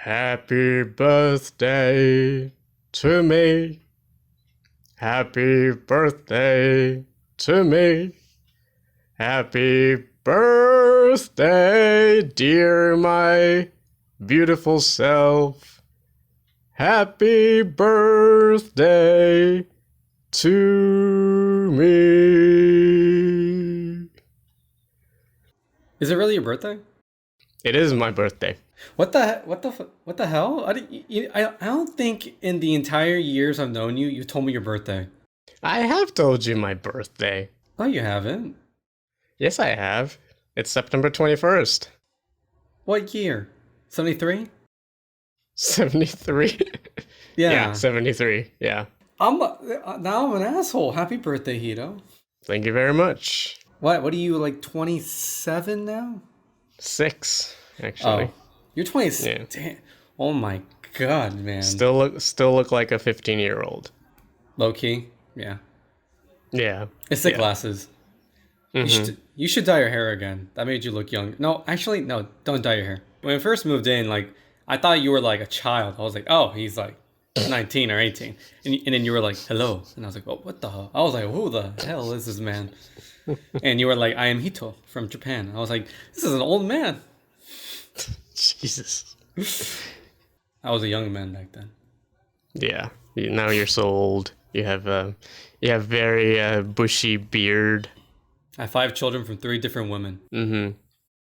Happy birthday to me. Happy birthday to me. Happy birthday, dear my beautiful self. Happy birthday to me. Is it really your birthday? It is my birthday. What the hell? I don't think in the entire years I've known you, you told me your birthday. I have told you my birthday. No, you haven't. Yes, I have. It's September 21st. What year? 73? 73? Yeah, Yeah. 73. Yeah. Now I'm an asshole. Happy birthday, Hito. Thank you very much. What are you, like 27 now? 6, Oh, actually. you're 20. Yeah. Damn. Oh my god, man. Still look like a 15-year-old. Low key. Yeah. Yeah. It's the Yeah. glasses. Mm-hmm. You should dye your hair again. That made you look young. No, actually, no, don't dye your hair. When I first moved in, like, I thought you were like a child. I was like, oh, he's like 19 or 18. And then you were like, hello. And I was like, oh, what the hell? I was like, who the hell is this man? And you were like, I am Hito from Japan. I was like, this is an old man. Jesus. I was a young man back then. Yeah. Now you're so old. You have very bushy beard. I have 5 children from 3 different women. Mm-hmm.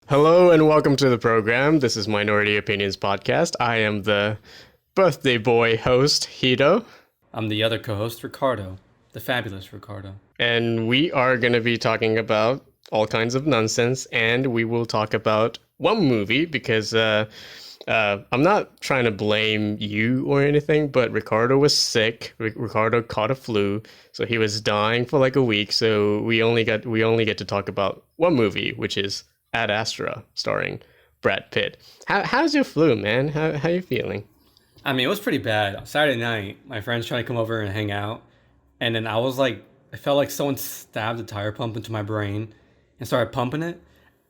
Hello and welcome to the program. This is Minority Opinions Podcast. I am the birthday boy host, Hito. I'm the other co-host, Ricardo. The fabulous Ricardo. And we are going to be talking about all kinds of nonsense, and we will talk about one movie because I'm not trying to blame you or anything, but Ricardo was sick. Ricardo caught a flu, so he was dying for like a week. So we only get to talk about one movie, which is Ad Astra, starring Brad Pitt. How's your flu, man? How you feeling? I mean, it was pretty bad. Saturday night, my friends trying to come over and hang out, and then I felt like someone stabbed a tire pump into my brain and started pumping it.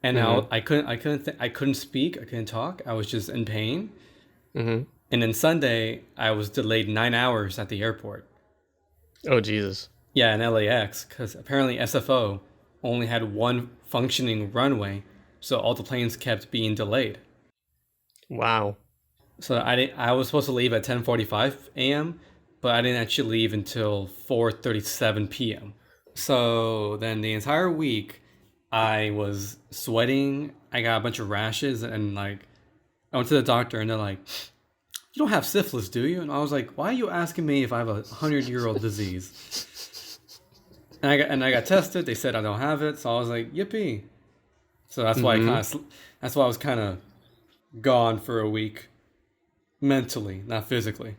And now I couldn't speak. I couldn't talk. I was just in pain. Mm-hmm. And then Sunday, I was delayed 9 hours at the airport. Oh, Jesus. Yeah, in LAX, because apparently SFO only had one functioning runway, so all the planes kept being delayed. Wow. So I was supposed to leave at 10:45 a.m., but I didn't actually leave until 4:37 p.m. So then the entire week, I was sweating. I got a bunch of rashes, and like, I went to the doctor, and they're like, "You don't have syphilis, do you?" And I was like, "Why are you asking me if I have a 100-year-old disease?" And I got tested. They said I don't have it, so I was like, "Yippee!" So that's why that's why I was kind of gone for a week, mentally, not physically.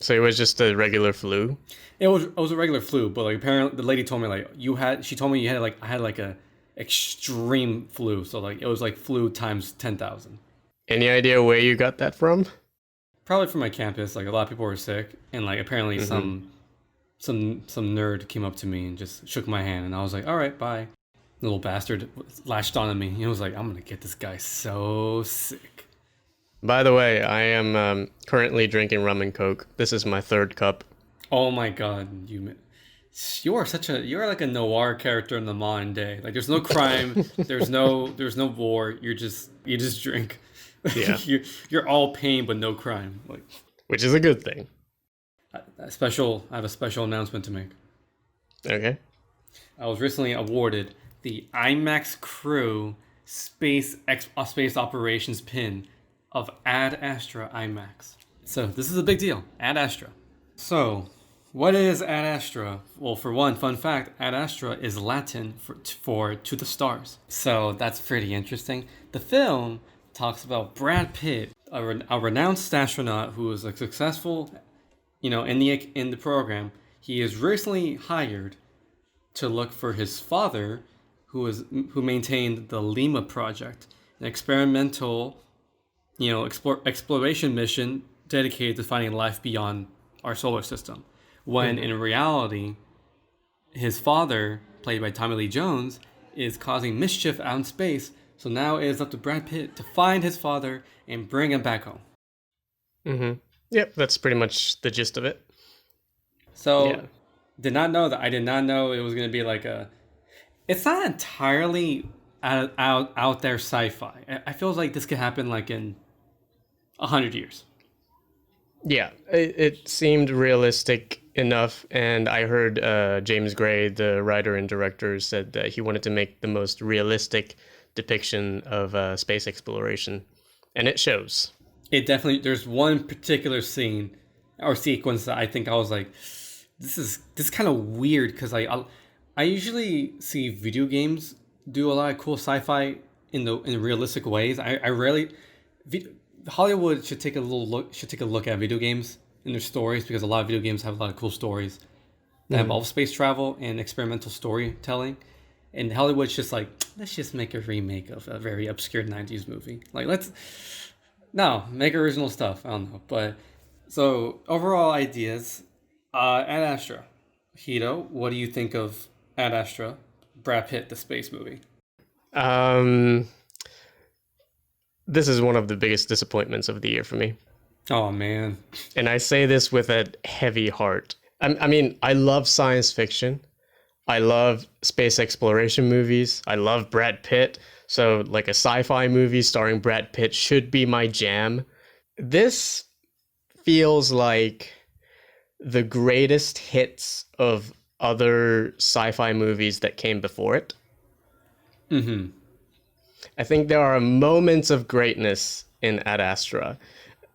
So it was just a regular flu? It was a regular flu, but like apparently the lady told me like she told me I had like a extreme flu, so like it was like flu times 10,000. Any idea where you got that from? Probably from my campus. Like a lot of people were sick, and like apparently some nerd came up to me and just shook my hand, and I was like, all right, bye. The little bastard latched onto me. He was like, I'm gonna get this guy so sick. By the way, I am currently drinking rum and coke. This is my 3rd cup. Oh my god, you're like a noir character in the modern day. Like there's no crime, there's no war. You just drink. Yeah. You're all pain but no crime. Like, Which is a good thing. I have a special announcement to make. Okay. I was recently awarded the IMAX Crew Space Operations pin of Ad Astra IMAX. So this is a big deal. Ad Astra. So, what is Ad Astra? Well, for one, fun fact, Ad Astra is Latin for to the stars. So that's pretty interesting. The film talks about Brad Pitt, a renounced astronaut who is a successful, in the program. He is recently hired to look for his father, who maintained the Lima project, an experimental, exploration mission dedicated to finding life beyond our solar system. When in reality, his father, played by Tommy Lee Jones, is causing mischief out in space. So now it is up to Brad Pitt to find his father and bring him back home. Mm-hmm. Yep, that's pretty much the gist of it. So Yeah. did not know that. I did not know it was going to be like a. It's not entirely out there sci-fi. I feel like this could happen like in 100 years. Yeah, it seemed realistic enough, and I heard James Gray, the writer and director, said that he wanted to make the most realistic depiction of space exploration, and it shows. It definitely. There's one particular scene or sequence that I think I was like, this is kind of weird because I usually see video games do a lot of cool sci-fi in realistic ways. I rarely Hollywood should take a look at video games and their stories because a lot of video games have a lot of cool stories that involve space travel and experimental storytelling. And Hollywood's just like, let's just make a remake of a very obscure '90s movie. Like let's no make original stuff. I don't know, but so overall ideas. Ad Astra, Hito, what do you think of Ad Astra, Brad Pitt, the space movie? Um, this is one of the biggest disappointments of the year for me. Oh man. And I say this with a heavy heart. I mean, I love science fiction. I love space exploration movies. I love Brad Pitt. So, like a sci fi movie starring Brad Pitt should be my jam. This feels like the greatest hits of other sci fi movies that came before it. Mm-hmm. I think there are moments of greatness in Ad Astra.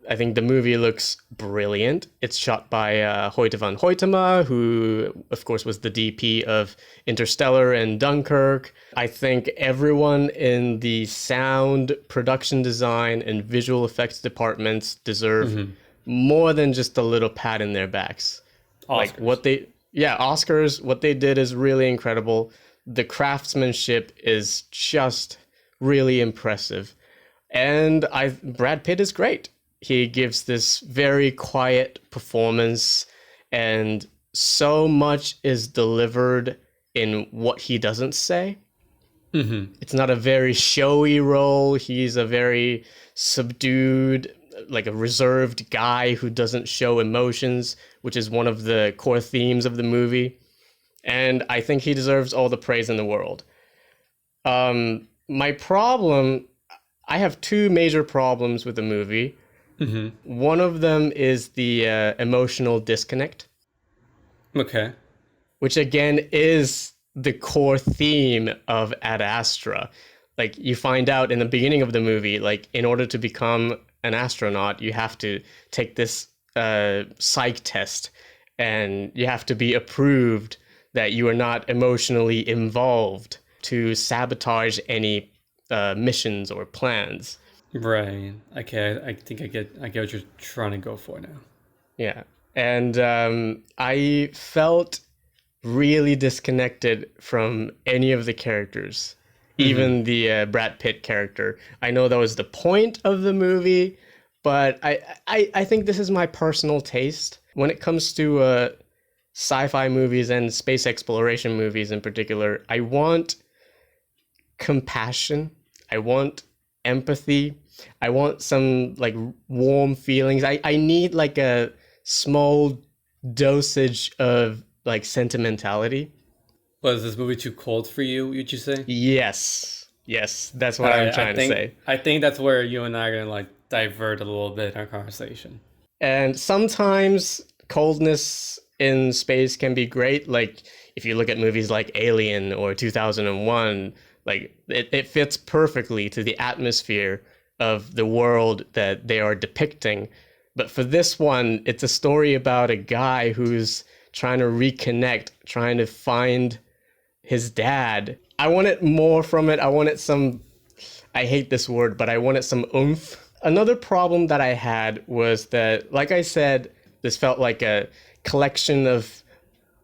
I think the movie looks brilliant. It's shot by Hoyte van Hoytema, who, of course, was the DP of Interstellar and Dunkirk. I think everyone in the sound, production design, and visual effects departments deserve more than just a little pat in their backs. Like Oscars. Oscars, what they did is really incredible. The craftsmanship is just really impressive. And Brad Pitt is great. He gives this very quiet performance, and so much is delivered in what he doesn't say. Mm-hmm. It's not a very showy role. He's a very subdued, like a reserved guy who doesn't show emotions, which is one of the core themes of the movie. And I think he deserves all the praise in the world. My problem, I have two major problems with the movie. Mm-hmm. One of them is the emotional disconnect, Okay. which again is the core theme of Ad Astra. Like you find out in the beginning of the movie, like in order to become an astronaut, you have to take this psych test, and you have to be approved that you are not emotionally involved to sabotage any missions or plans. Right. Okay. I think I get what you're trying to go for now. Yeah. And I felt really disconnected from any of the characters, Mm-hmm. even the Brad Pitt character. I know that was the point of the movie, but I think this is my personal taste. When it comes to sci-fi movies and space exploration movies in particular, I want compassion. I want empathy. I want some like warm feelings. I need like a small dosage of like sentimentality. Was this movie too cold for you? Would you say? Yes. Yes, that's All what I'm right. I trying to think say. I think that's where you and I are gonna like divert a little bit in our conversation. And sometimes coldness in space can be great. Like if you look at movies like Alien or 2001, like it fits perfectly to the atmosphere of the world that they are depicting. But for this one, it's a story about a guy who's trying to reconnect, trying to find his dad. I wanted more from it. I wanted some, I hate this word, but I wanted some oomph. Another problem that I had was that, like I said, this felt like a collection of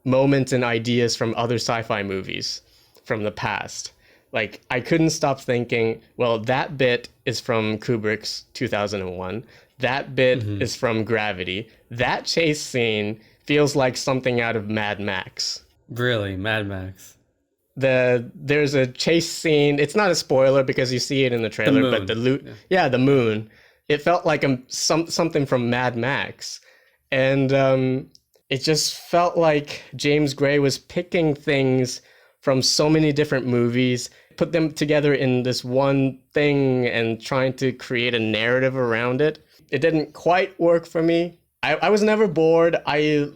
moments and ideas from other sci-fi movies from the past. Like I couldn't stop thinking, well, that bit is from Kubrick's 2001. That bit Mm-hmm. is from Gravity. That chase scene feels like something out of Mad Max. Really, Mad Max. There's a chase scene. It's not a spoiler because you see it in the The trailer, but moon. Yeah. the moon. it felt like something from Mad Max. And it just felt like James Gray was picking things from so many different movies, put them together in this one thing and trying to create a narrative around it. It didn't quite work for me. I was never bored. I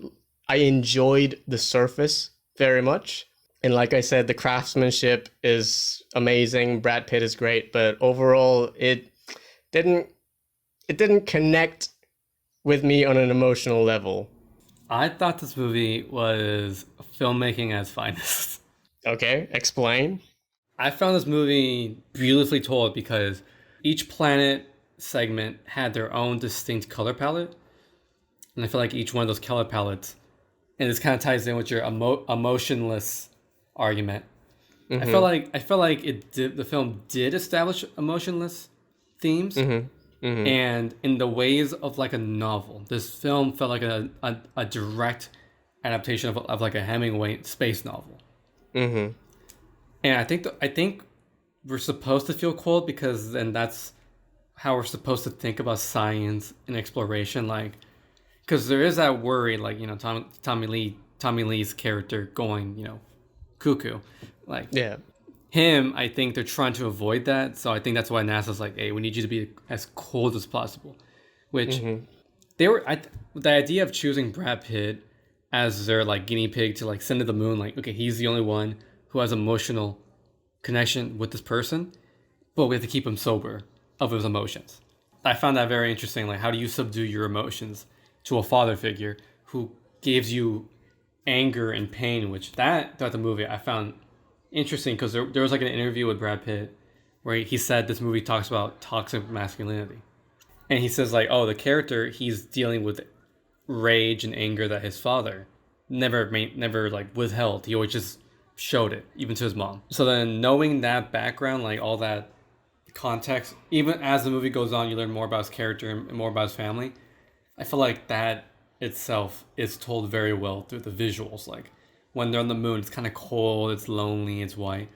enjoyed the surface very much. And like I said, the craftsmanship is amazing. Brad Pitt is great, but overall didn't it didn't connect with me on an emotional level. I thought this movie was filmmaking at its finest. Okay, explain. I found this movie beautifully told because each planet segment had their own distinct color palette. And I feel like each one of those color palettes, and this kind of ties in with your emotionless argument. I felt like the film did establish emotionless themes, and in the ways of like a novel. This film felt like a direct adaptation of like a Hemingway space novel. And I think we're supposed to feel cold because then that's how we're supposed to think about science and exploration. Like, because there is that worry, like, you know, Tommy Lee's character going, you know, cuckoo. Like, Yeah. him, I think they're trying to avoid that. So I think that's why NASA's like, hey, we need you to be as cold as possible. Which the idea of choosing Brad Pitt as their like guinea pig to like send to the moon, like, okay, he's the only one who has emotional connection with this person, but we have to keep him sober of his emotions. I found that very interesting. Like, how do you subdue your emotions to a father figure who gives you anger and pain, which that throughout the movie I found interesting because there was like an interview with Brad Pitt where he said this movie talks about toxic masculinity. And he says like, oh, the character, he's dealing with rage and anger that his father never like withheld. He always just showed it, even to his mom. So then knowing that background, like all that context, even as the movie goes on, you learn more about his character and more about his family. I feel like that itself is told very well through the visuals. Like when they're on the moon, it's kind of cold, it's lonely, it's white.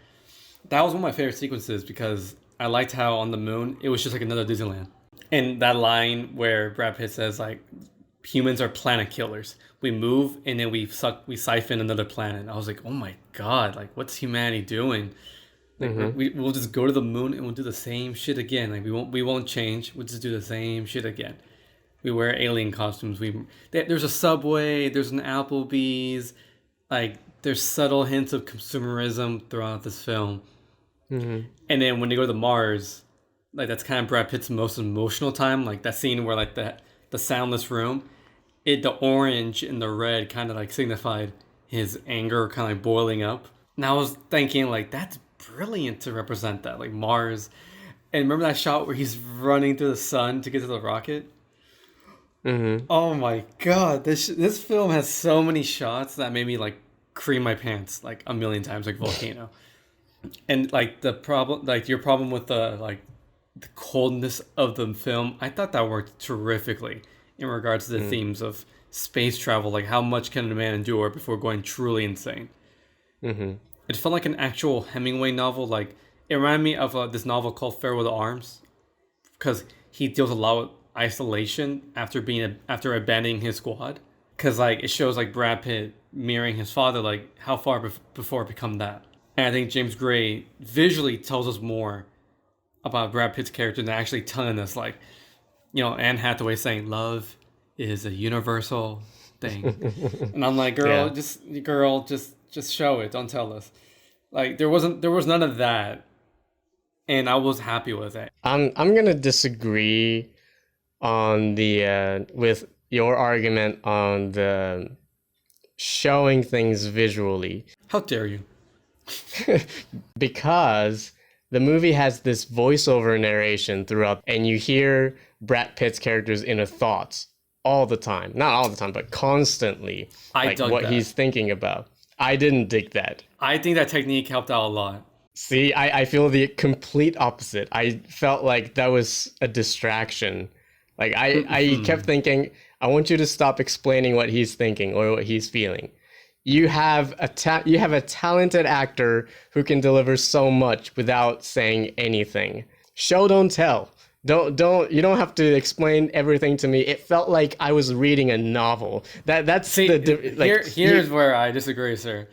That was one of my favorite sequences because I liked how on the moon, it was just like another Disneyland. And that line where Brad Pitt says like, humans are planet killers. We move and then we siphon another planet. I was like, oh my God, like what's humanity doing? Like, we'll just go to the moon and we'll do the same shit again. Like we won't change. We'll just do the same shit again. We wear alien costumes. There's a Subway. There's an Applebee's. Like there's subtle hints of consumerism throughout this film. And then when they go to Mars, like that's kind of Brad Pitt's most emotional time. Like that scene where like the soundless room, the orange and the red kind of like signified his anger kind of like boiling up. And I was thinking like that's brilliant to represent that, like Mars. And remember that shot where he's running through the sun to get to the rocket? Oh my God, this film has so many shots that made me like cream my pants like a million times, like Volcano. And like the problem, like your problem with the coldness of the film, I thought that worked terrifically in regards to the themes of space travel. Like how much can a man endure before going truly insane? It felt like an actual Hemingway novel. Like it reminded me of this novel called Farewell to Arms, because he deals a lot with isolation after abandoning his squad. Because like it shows like Brad Pitt mirroring his father, like how far before it become that. And I think James Gray visually tells us more about Brad Pitt's character than actually telling us, like, you know, Anne Hathaway saying love is a universal thing. And I'm like, girl, just show it. Don't tell us. Like there was none of that. And I was happy with it. I'm gonna disagree on the with your argument on the showing things visually. How dare you? Because the movie has this voiceover narration throughout, and you hear Brad Pitt's character's inner thoughts all the time. Not all the time, but constantly. I dug what that. He's thinking about. I didn't dig that. I think that technique helped out a lot. See, I feel the complete opposite. I felt like that was a distraction. Like I kept thinking, I want you to stop explaining what he's thinking or what he's feeling. You have a talented actor who can deliver so much without saying anything. Show, don't tell. You don't have to explain everything to me. It felt like I was reading a novel. That's See, here's where I disagree, sir.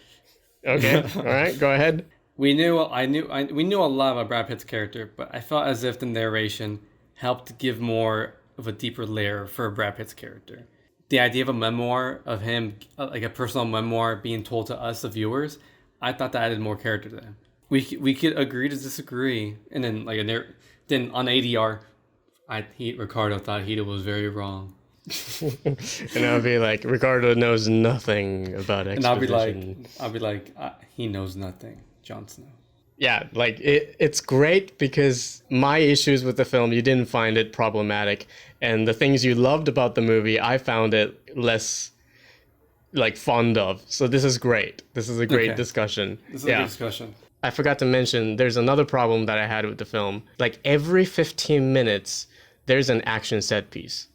Okay, all right, go ahead. We knew a lot about Brad Pitt's character, but I felt as if the narration helped give more of a deeper layer for Brad Pitt's character. The idea of a memoir of him, like a personal memoir being told to us, the viewers, I thought that added more character to him. We could agree to disagree, and then then on ADR, Ricardo thought Hida was very wrong. And I'll be like, Ricardo knows nothing about exposition. And I'll be like, he knows nothing, Jon Snow. Yeah, like it's great because my issues with the film, you didn't find it problematic, and the things you loved about the movie, I found it less like fond of. So this is great. This is a great discussion. This is a good discussion. I forgot to mention, there's another problem that I had with the film. Like every 15 minutes, there's an action set piece.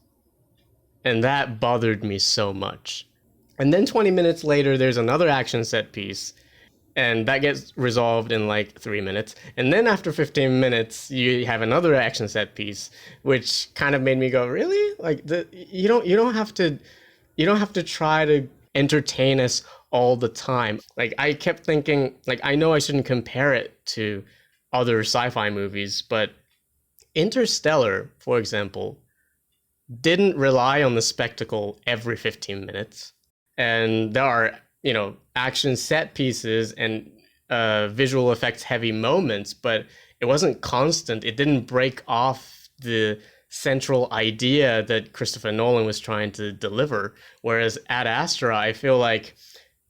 And that bothered me so much. And then 20 minutes later, there's another action set piece. And that gets resolved in like 3 minutes. And then after 15 minutes, you have another action set piece, which kind of made me go, really? Like you don't have to try to entertain us all the time. Like I kept thinking, like I know I shouldn't compare it to other sci-fi movies, but Interstellar, for example, didn't rely on the spectacle every 15 minutes. And there are, action set pieces and visual effects heavy moments, but it wasn't constant. It didn't break off the central idea that Christopher Nolan was trying to deliver. Whereas at Astra, I feel like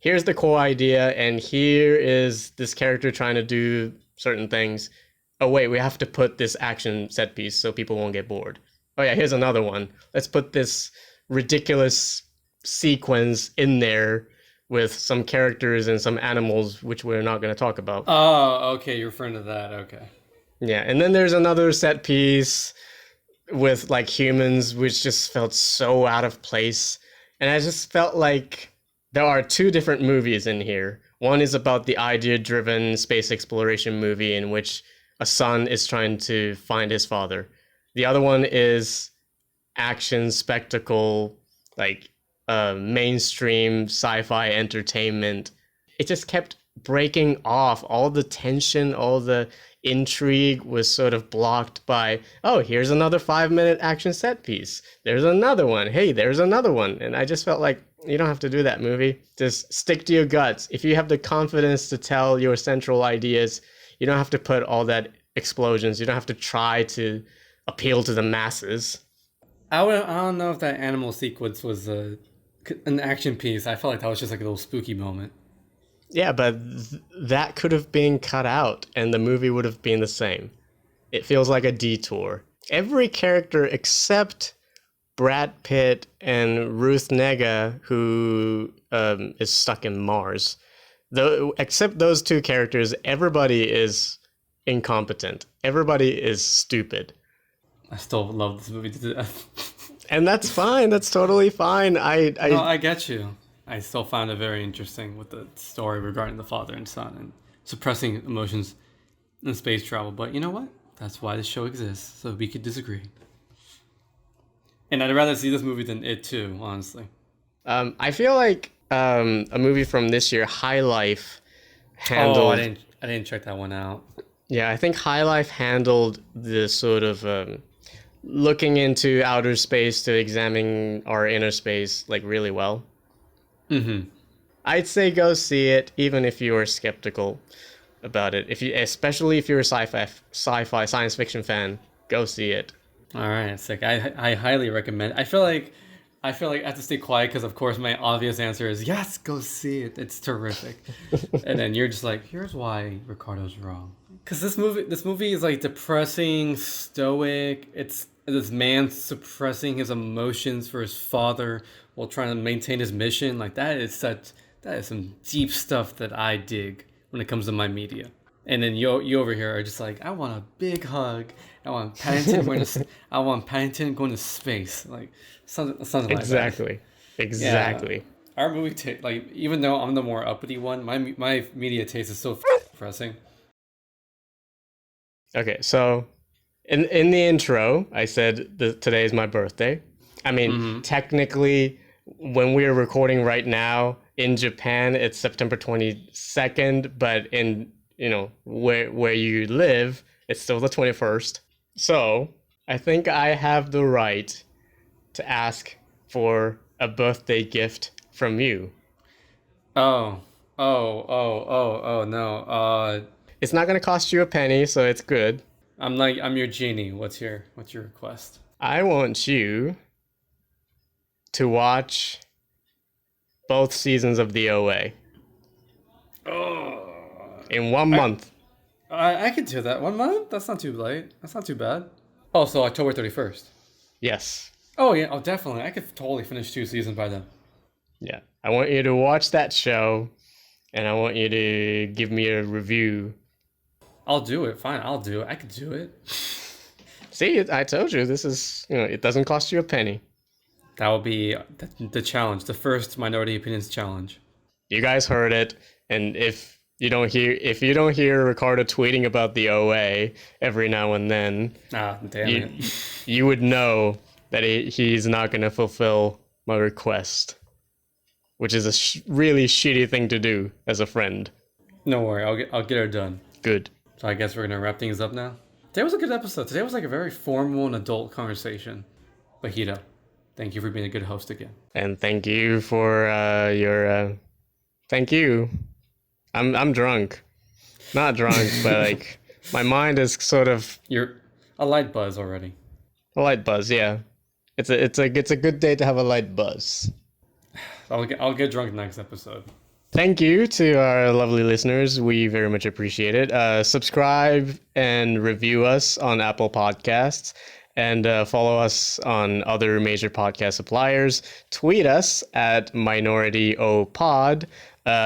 here's the core idea, and here is this character trying to do certain things. Oh, wait, we have to put this action set piece so people won't get bored. Oh, yeah, here's another one. Let's put this ridiculous sequence in there with some characters and some animals, which we're not going to talk about. Oh, okay, you're referring to that, okay. Yeah, and then there's another set piece with, like, humans, which just felt so out of place. And I just felt like there are two different movies in here. One is about the idea-driven space exploration movie in which a son is trying to find his father. The other one is action, spectacle, like mainstream sci-fi entertainment. It just kept breaking off. All the tension, all the intrigue was sort of blocked by, oh, here's another 5-minute action set piece. There's another one. Hey, there's another one. And I just felt like, you don't have to do that, movie. Just stick to your guts. If you have the confidence to tell your central ideas, you don't have to put all that explosions. You don't have to try to appeal to the masses. I don't know if that animal sequence was an action piece. I felt like that was just like a little spooky moment. Yeah, but that could have been cut out and the movie would have been the same. It feels like a detour. Every character except Brad Pitt and Ruth Negga, who is stuck in Mars, except those two characters, everybody is incompetent. Everybody is stupid. I still love this movie to death. And that's fine. That's totally fine. No, I get you. I still found it very interesting with the story regarding the father and son and suppressing emotions in space travel. But you know what? That's why this show exists, so we could disagree. And I'd rather see this movie than it too, honestly. I feel like a movie from this year, High Life, handled... Oh, I didn't check that one out. Yeah, I think High Life handled the sort of looking into outer space to examine our inner space like really well. Mm-hmm. I'd say go see it, even if you are skeptical about it. Especially if you're a sci-fi science fiction fan, go see it. All right, sick. I highly recommend. I feel like I have to stay quiet because, of course, my obvious answer is yes, go see it. It's terrific. And then you're just like, here's why Ricardo's wrong. Because this movie is like depressing, stoic. It's this man suppressing his emotions for his father while trying to maintain his mission. Like that is some deep stuff that I dig when it comes to my media. And then you over here are just like, I want a big hug. I want Paddington going to space. Like something like that. Exactly. Yeah, our movie like even though I'm the more uppity one, my media taste is so depressing. Okay, so in the intro, I said today is my birthday. I mean, technically, when we're recording right now in Japan, it's September 22nd, but in where you live, it's still the 21st. So I think I have the right to ask for a birthday gift from you. Oh, oh no. It's not gonna cost you a penny, so it's good. I'm your genie. What's your request? I want you to watch both seasons of the OA Oh, in 1 month. I could do that. 1 month? That's not too late. That's not too bad. Oh, so October 31st. Yes. Oh yeah. Oh, definitely. I could totally finish 2 seasons by then. Yeah. I want you to watch that show, and I want you to give me a review. I'll do it. Fine. I'll do it. I could do it. See, I told you, this is, it doesn't cost you a penny. That will be the challenge. The first Minority Opinions challenge. You guys heard it, and if you don't hear Ricardo tweeting about the OA every now and then, Damn it. you would know that he's not going to fulfill my request, which is a really shitty thing to do as a friend. No worry. I'll get her done. Good. So I guess we're gonna wrap things up now. Today was a good episode. Today was like a very formal and adult conversation. But Hito, thank you for being a good host again. And thank you for your thank you. I'm drunk. Not drunk, but like my mind is sort of You're a light buzz already. a light buzz, yeah. It's a good day to have a light buzz. I'll get drunk next episode. Thank you to our lovely listeners. We very much appreciate it. Subscribe and review us on Apple Podcasts, and follow us on other major podcast suppliers. Tweet us at MinorityOPod.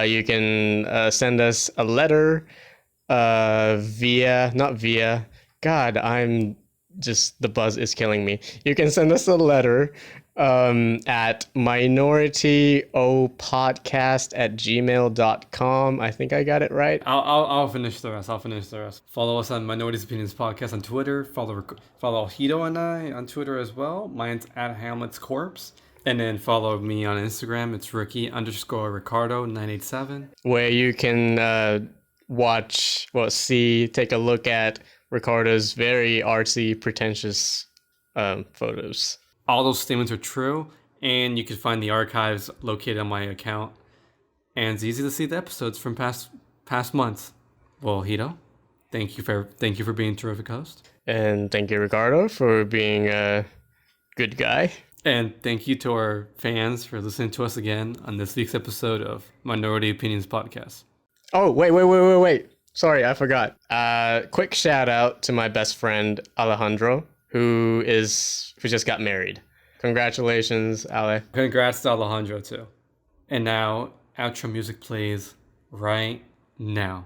You can send us a letter the buzz is killing me. You can send us a letter at minorityopodcast@gmail.com. I think I got it right. I'll finish the rest. Follow us on Minorities Opinions Podcast on Twitter. Follow Hito and I on Twitter as well. Mine's at Hamlet's Corpse. And then follow me on Instagram. It's Ricky_Ricardo987. Where you can take a look at Ricardo's very artsy, pretentious photos. All those statements are true, and you can find the archives located on my account. And it's easy to see the episodes from past months. Well, Hito, thank you for being a terrific host. And thank you, Ricardo, for being a good guy. And thank you to our fans for listening to us again on this week's episode of Minority Opinions Podcast. Oh, wait. Sorry, I forgot. Quick shout out to my best friend, Alejandro, who just got married. Congratulations, Ale. Congrats to Alejandro, too. And now, outro music plays right now.